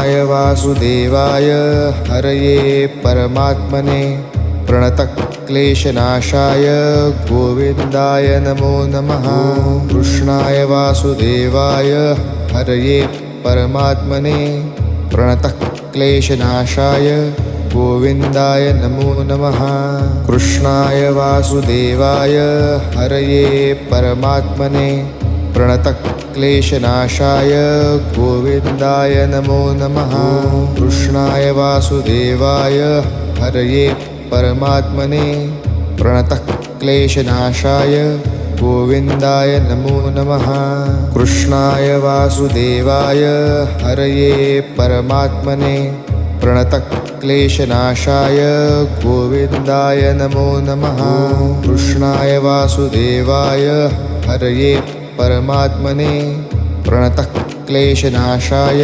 कृष्णाय वासुदेवाय हरये परमात्मने प्रणतक्लेशनाशाय गोविन्दाय नमो नमः। कृष्णाय वासुदेवाय हरये परमात्मने प्रणतक्लेशनाशाय गोविन्दाय नमो नमः। कृष्णाय वासुदेवाय हरये परमात्मने प्रणतक्लेशनाशाय गोविन्दाय नमो नमः। कृष्णाय वासुदेवाय हरये परमात्मने प्रणतक्लेशनाशाय गोविन्दाय नमो नमः। कृष्णाय वासुदेवाय हरये परमात्मने प्रणतक्लेशनाशाय गोविन्दाय नमो नमः। कृष्णाय वासुदेवाय हरये परमात्मने प्रणतक्लेशनाशाय